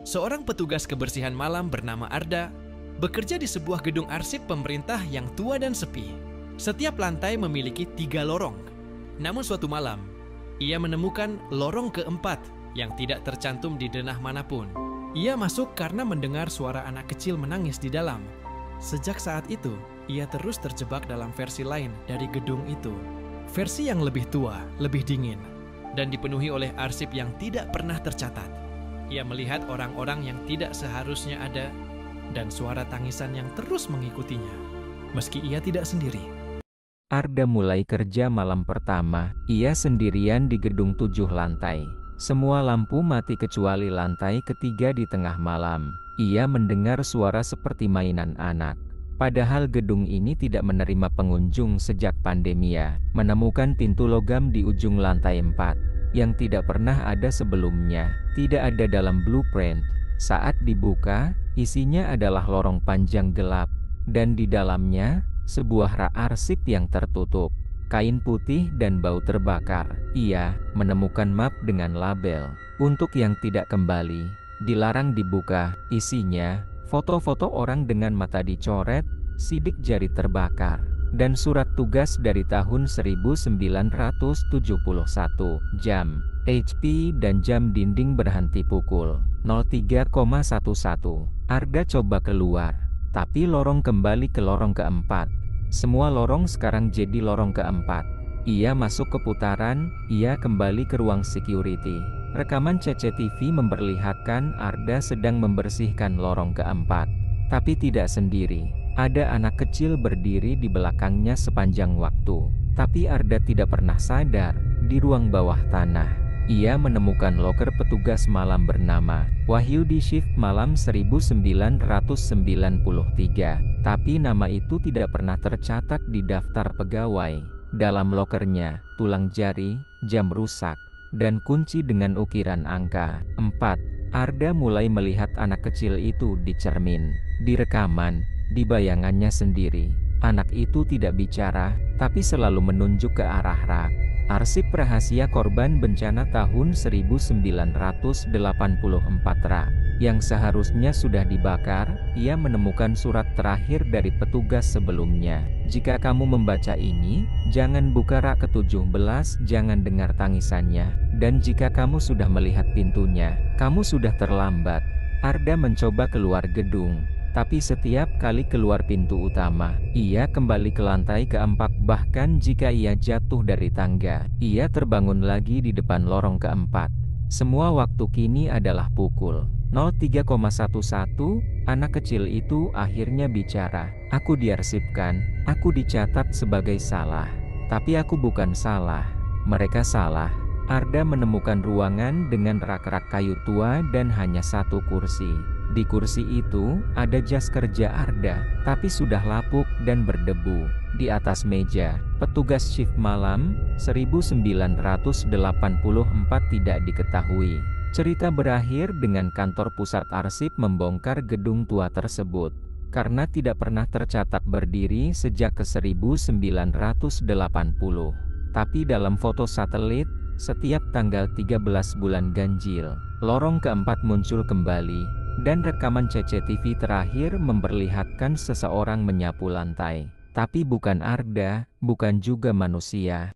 Seorang petugas kebersihan malam bernama Arda bekerja di sebuah gedung arsip pemerintah yang tua dan sepi. Setiap lantai memiliki 3 lorong. Namun suatu malam, ia menemukan lorong keempat yang tidak tercantum di denah manapun. Ia masuk karena mendengar suara anak kecil menangis di dalam. Sejak saat itu, ia terus terjebak dalam versi lain dari gedung itu. Versi yang lebih tua, lebih dingin, dan dipenuhi oleh arsip yang tidak pernah tercatat. Ia melihat orang-orang yang tidak seharusnya ada dan suara tangisan yang terus mengikutinya, meski ia tidak sendiri. Arda mulai kerja malam pertama. Ia sendirian di gedung 7 lantai. Semua lampu mati kecuali lantai ketiga di tengah malam. Ia mendengar suara seperti mainan anak. Padahal gedung ini tidak menerima pengunjung sejak pandemia. Menemukan pintu logam di ujung lantai 4, yang tidak pernah ada sebelumnya. Tidak ada dalam blueprint. Saat dibuka, isinya adalah lorong panjang gelap. Dan di dalamnya, sebuah rak arsip yang tertutup. Kain putih dan bau terbakar. Ia menemukan map dengan label "Untuk yang tidak kembali". Dilarang dibuka. Isinya foto-foto orang dengan mata dicoret, sidik jari terbakar, dan surat tugas dari tahun 1971. Jam, HP dan jam dinding berhenti pukul 03,11. Arda coba keluar, tapi lorong kembali ke lorong keempat. Semua lorong sekarang jadi lorong keempat. Ia masuk ke putaran, ia kembali ke ruang security. Rekaman CCTV memperlihatkan Arda sedang membersihkan lorong keempat. Tapi tidak sendiri. Ada anak kecil berdiri di belakangnya sepanjang waktu. Tapi Arda tidak pernah sadar, di ruang bawah tanah ia menemukan loker petugas malam bernama Wahyu di shift malam 1993. Tapi nama itu tidak pernah tercatat di daftar pegawai. Dalam lokernya, tulang jari, jam rusak, dan kunci dengan ukiran angka 4. Arda mulai melihat anak kecil itu di cermin, di rekaman, di bayangannya sendiri. Anak itu tidak bicara, tapi selalu menunjuk ke arah rak. Arsip rahasia korban bencana tahun 1984 rak, yang seharusnya sudah dibakar. Ia menemukan surat terakhir dari petugas sebelumnya. Jika kamu membaca ini, jangan buka rak ke-17, jangan dengar tangisannya, dan jika kamu sudah melihat pintunya, kamu sudah terlambat. Arda mencoba keluar gedung. Tapi setiap kali keluar pintu utama, ia kembali ke lantai keempat. Bahkan jika ia jatuh dari tangga, ia terbangun lagi di depan lorong keempat. Semua waktu kini adalah pukul 03,11. Anak kecil itu akhirnya bicara. Aku diarsipkan, aku dicatat sebagai salah. Tapi aku bukan salah. Mereka salah. Arda menemukan ruangan dengan rak-rak kayu tua dan hanya satu kursi. Di kursi itu, ada jas kerja Arda, tapi sudah lapuk dan berdebu. Di atas meja, petugas shift malam, 1984 tidak diketahui. Cerita berakhir dengan kantor pusat arsip membongkar gedung tua tersebut. Karena tidak pernah tercatat berdiri sejak ke 1980. Tapi dalam foto satelit, setiap tanggal 13 bulan Ganjil, lorong keempat muncul kembali. Dan rekaman CCTV terakhir memperlihatkan seseorang menyapu lantai. Tapi bukan Arda, bukan juga manusia.